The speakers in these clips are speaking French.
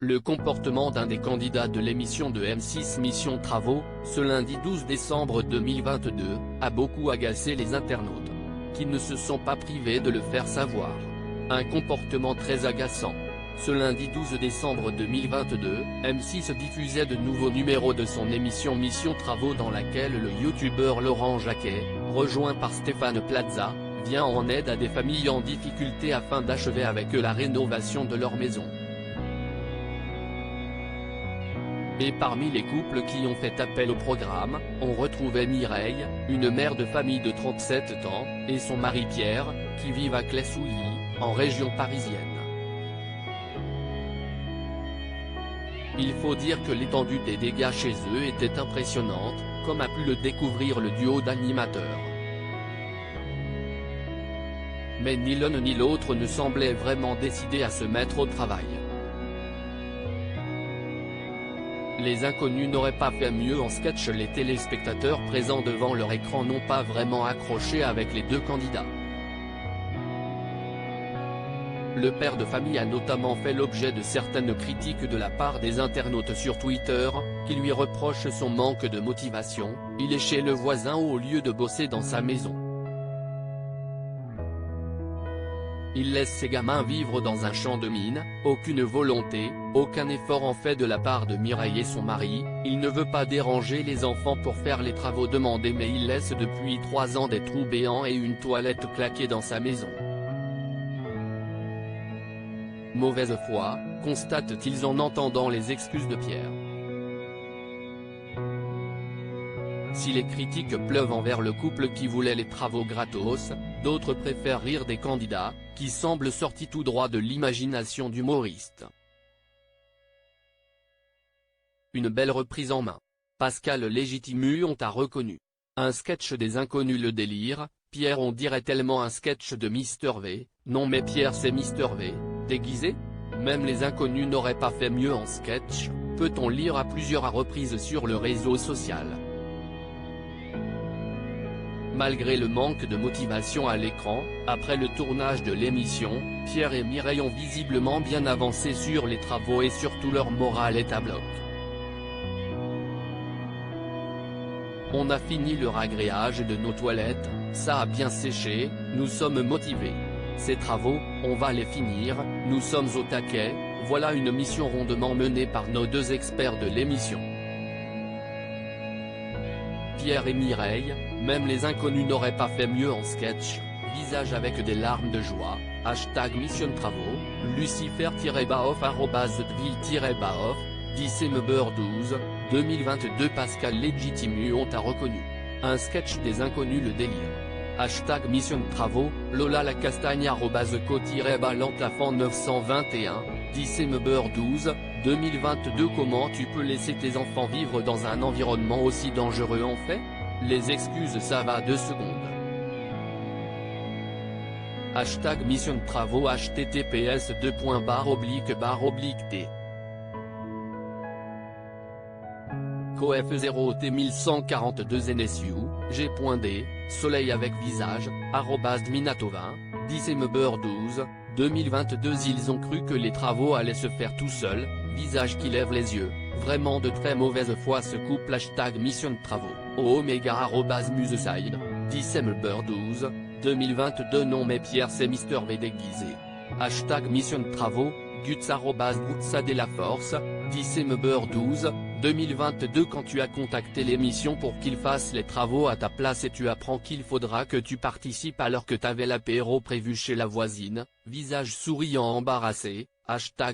Le comportement d'un des candidats de l'émission de M6 Mission Travaux, ce lundi 12 décembre 2022, a beaucoup agacé les internautes, qui ne se sont pas privés de le faire savoir. Un comportement très agaçant. Ce lundi 12 décembre 2022, M6 diffusait de nouveaux numéros de son émission Mission Travaux dans laquelle le youtubeur Laurent Jacquet, rejoint par Stéphane Plaza, vient en aide à des familles en difficulté afin d'achever avec eux la rénovation de leur maison. Et parmi les couples qui ont fait appel au programme, on retrouvait Mireille, une mère de famille de 37 ans, et son mari Pierre, qui vivent à Claye-Souilly, en région parisienne. Il faut dire que l'étendue des dégâts chez eux était impressionnante, comme a pu le découvrir le duo d'animateurs. Mais ni l'un ni l'autre ne semblaient vraiment décidés à se mettre au travail. Les inconnus n'auraient pas fait mieux en sketch. Les téléspectateurs présents devant leur écran n'ont pas vraiment accroché avec les deux candidats. Le père de famille a notamment fait l'objet de certaines critiques de la part des internautes sur Twitter, qui lui reprochent son manque de motivation. Il est chez le voisin au lieu de bosser dans sa maison. Il laisse ses gamins vivre dans un champ de mine, aucune volonté, aucun effort en fait de la part de Mireille et son mari. Il ne veut pas déranger les enfants pour faire les travaux demandés, mais il laisse depuis 3 ans des trous béants et une toilette claquée dans sa maison. Mauvaise foi, constate-t-il en entendant les excuses de Pierre. Si les critiques pleuvent envers le couple qui voulait les travaux gratos, d'autres préfèrent rire des candidats, qui semblent sortis tout droit de l'imagination d'humoristes. Une belle reprise en main. Pascal Légitimu a reconnu. Un sketch des inconnus. Le délire, Pierre on dirait tellement un sketch de Mister V. Non mais Pierre c'est Mister V, déguisé? Même les inconnus n'auraient pas fait mieux en sketch, peut-on lire à plusieurs reprises sur le réseau social. Malgré le manque de motivation à l'écran, après le tournage de l'émission, Pierre et Mireille ont visiblement bien avancé sur les travaux et surtout leur morale est à bloc. On a fini le ragréage de nos toilettes, ça a bien séché, nous sommes motivés. Ces travaux, on va les finir, nous sommes au taquet, voilà une mission rondement menée par nos deux experts de l'émission. Pierre et Mireille, même les inconnus n'auraient pas fait mieux en sketch, visage avec des larmes de joie, #Mission Travaux, Lucifer-Baoff @Deville-Baoff, December 12, 2022. Pascal Légitimu a reconnu. Un sketch des inconnus. Le délire. #Mission Travaux, Lola la Castagne @co-balantafan 921, December 12, 2022. Comment tu peux laisser tes enfants vivre dans un environnement aussi dangereux en fait? Les excuses ça va 2 secondes. #Mission Travaux https://t Coef 0T 1142 NSU, G.D, Soleil avec visage, @Dminatova, December 12, 2022. Ils ont cru que les travaux allaient se faire tout seuls, visage qui lève les yeux, vraiment de très mauvaise foi ce couple. #Mission Travaux, Omega @Museside, December 12, 2022. Non mais Pierre c'est Mister V déguisé. #Mission Travaux, Guts @Boutsa de la Force, December 12, 2022. Quand tu as contacté l'émission pour qu'ils fassent les travaux à ta place et tu apprends qu'il faudra que tu participes alors que t'avais l'apéro prévu chez la voisine, visage souriant embarrassé,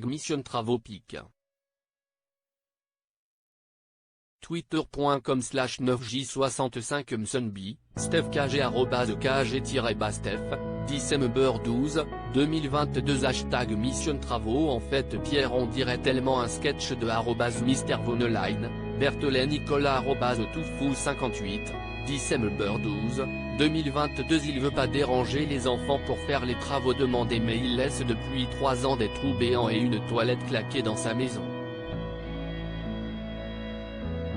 #Mission Travaux pique. Twitter.com/9j65msunby, StephKG @KG-Bastef, December 12, 2022. #Mission Travaux. En fait Pierre on dirait tellement un sketch de @MrVonline, Berthollet Nicolas @Toufou58, December 12, 2022. Il veut pas déranger les enfants pour faire les travaux demandés mais il laisse depuis 3 ans des trous béants et une toilette claquée dans sa maison.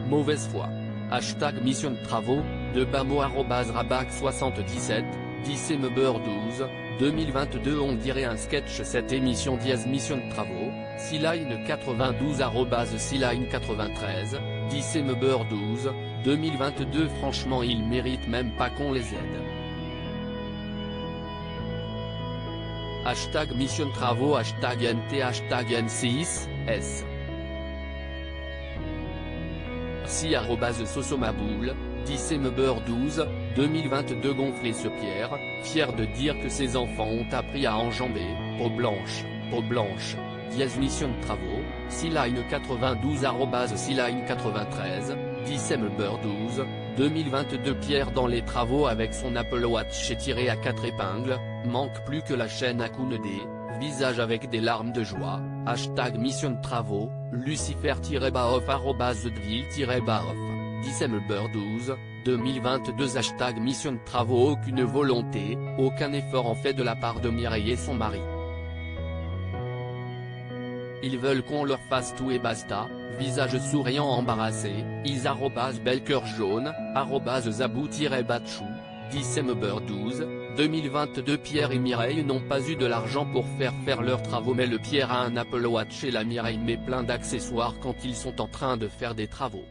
Mauvaise foi. #Mission Travaux, de Bamo @Rabac77, December 12, 2022. On dirait un sketch cette émission mission de travaux, Siline 92 Siline 93, December 12, 2022. Franchement ils méritent même pas qu'on les aide. Hashtag mission de travaux, hashtag NT, hashtag N6, S. Si @sosomaboul, December 12, 2022. Gonfler ce Pierre, fier de dire que ses enfants ont appris à enjamber, peau blanche, mission de travaux, Siline 92 Siline 93, December 12, 2022. Pierre dans les travaux avec son Apple Watch tiré à 4 épingles, manque plus que la chaîne à Koundé, visage avec des larmes de joie, hashtag mission de travaux, Lucifer-off @thedeville-off, December 12, 2022. Hashtag mission de travaux. Aucune volonté, aucun effort en fait de la part de Mireille et son mari. Ils veulent qu'on leur fasse tout et basta, visage souriant embarrassé, is bel cœur jaune, zabou-batchou, December 12, 2022. Pierre et Mireille n'ont pas eu de l'argent pour faire leurs travaux, mais le Pierre a un Apple Watch et la Mireille met plein d'accessoires quand ils sont en train de faire des travaux.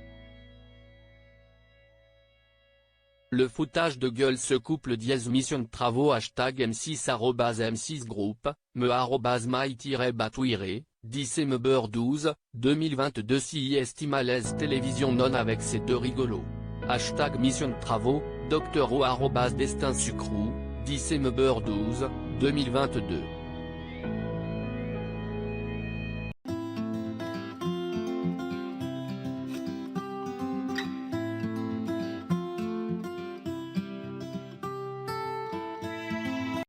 Le foutage de gueule ce couple mission de travaux hashtag M6 M6 Group, my-batouire, December 12, 2022. Si estimalaise télévision non avec ces deux rigolos. Hashtag mission de travaux, Dr O @destin sucrou, December 12, 2022.